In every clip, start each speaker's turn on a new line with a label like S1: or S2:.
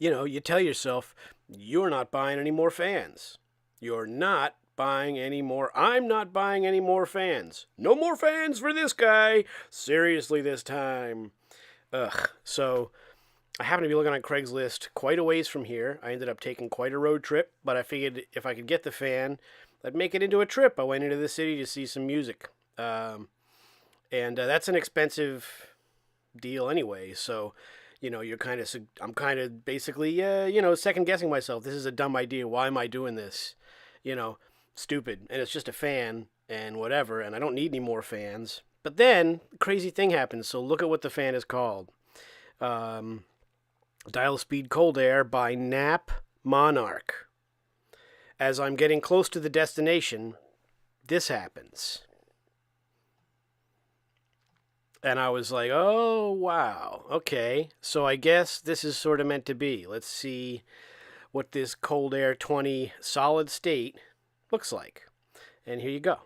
S1: You tell yourself, you're not buying any more fans. You're not buying any more. I'm not buying any more fans. No more fans for this guy. Seriously, this time. Ugh. So I happen to be looking on Craigslist quite a ways from here. I ended up taking quite a road trip, but I figured if I could get the fan, I'd make it into a trip. I went into the city to see some music. And that's an expensive deal anyway. So, you're I'm kind of basically, second guessing myself. This is a dumb idea. Why am I doing this? Stupid. And it's just a fan and whatever. And I don't need any more fans. But then, crazy thing happens. So look at what the fan is called. Dial Speed Koldaire by Knapp Monarch. As I'm getting close to the destination, this happens. And I was like, oh, wow. Okay. So I guess this is sort of meant to be. Let's see what this Koldaire 20 solid state looks like. And here you go.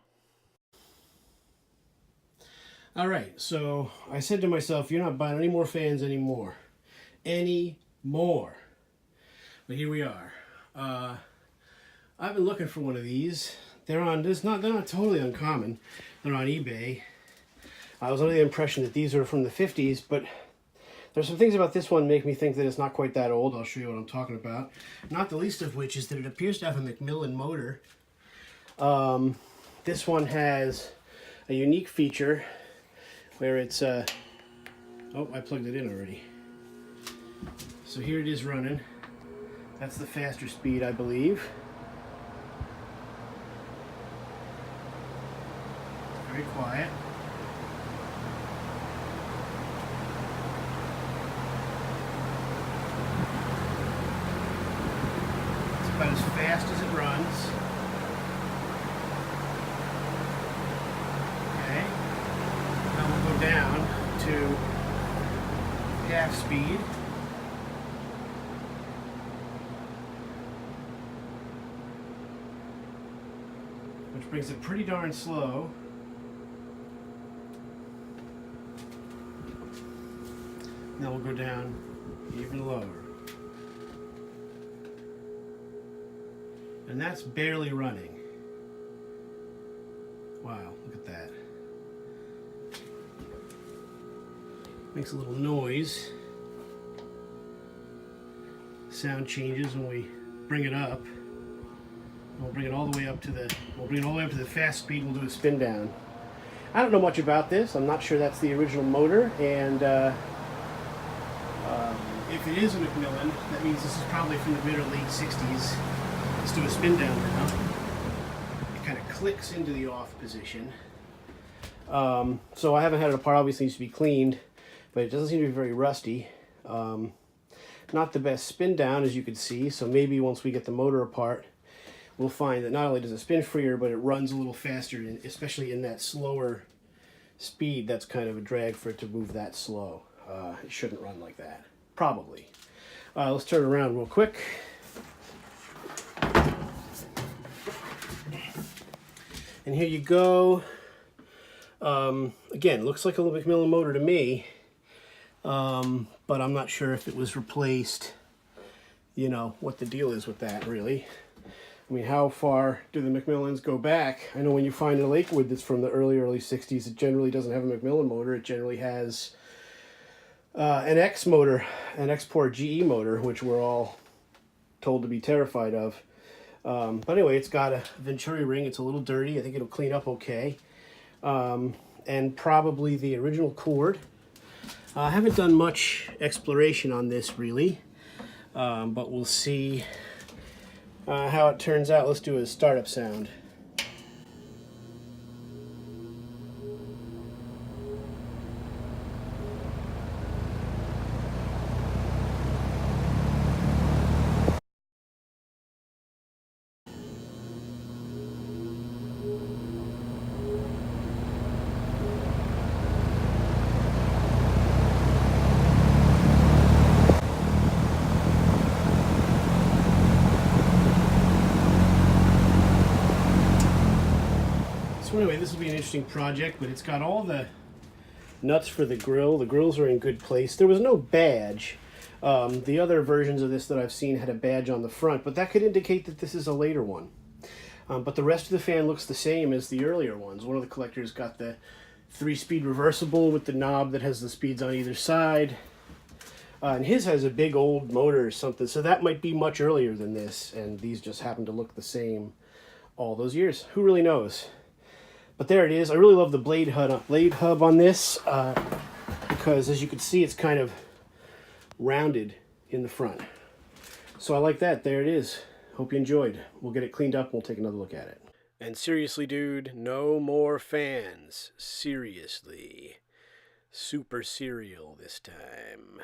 S1: All right. So I said to myself, you're not buying any more fans anymore. Anymore. But here we are. I've been looking for one of these. They're not totally uncommon. They're on eBay. I was under the impression that these are from the 50s, but there's some things about this one make me think that it's not quite that old. I'll show you what I'm talking about. Not the least of which is that it appears to have a Macmillan motor. This one has a unique feature where it's... oh, I plugged it in already. So here it is running. That's the faster speed, I believe. Very quiet. About as fast as it runs. Okay. Now we'll go down to half speed. Which brings it pretty darn slow. Now we'll go down even lower. And that's barely running. Wow, look at that. Makes a little noise. Sound changes when we bring it up. We'll bring it all the way up to the fast speed. We'll do a spin down. I don't know much about this. I'm not sure that's the original motor, and if it is a Macmillan, that means this is probably from the mid or late 60s. Let's do a spin down now. It kind of clicks into the off position. So I haven't had it apart. Obviously, it needs to be cleaned, but it doesn't seem to be very rusty. Not the best spin down, as you can see. So maybe once we get the motor apart, we'll find that not only does it spin freer, but it runs a little faster, especially in that slower speed. That's kind of a drag for it to move that slow. It shouldn't run like that. Probably. Let's turn it around real quick. And here you go. Again, looks like a Macmillan motor to me, but I'm not sure if it was replaced, what the deal is with that, really. I mean, how far do the Macmillans go back? I know when you find a Lakewood that's from the early 60s, it generally doesn't have a Macmillan motor. It generally has an X motor, an Export GE motor, which we're all told to be terrified of. But anyway, it's got a Venturi ring. It's a little dirty. I think it'll clean up okay. And probably the original cord. I haven't done much exploration on this, really. But we'll see how it turns out. Let's do a startup sound. So anyway, this will be an interesting project, but it's got all the nuts for the grill. The grills are in good place. There was no badge. The other versions of this that I've seen had a badge on the front, but that could indicate that this is a later one. But the rest of the fan looks the same as the earlier ones. One of the collectors got the 3-speed reversible with the knob that has the speeds on either side. And his has a big old motor or something, so that might be much earlier than this, and these just happen to look the same all those years. Who really knows? But there it is. I really love the blade hub on this, because as you can see, it's kind of rounded in the front. So I like that. There it is. Hope you enjoyed. We'll get it cleaned up and we'll take another look at it. And seriously, dude, no more fans. Seriously. Super cereal this time.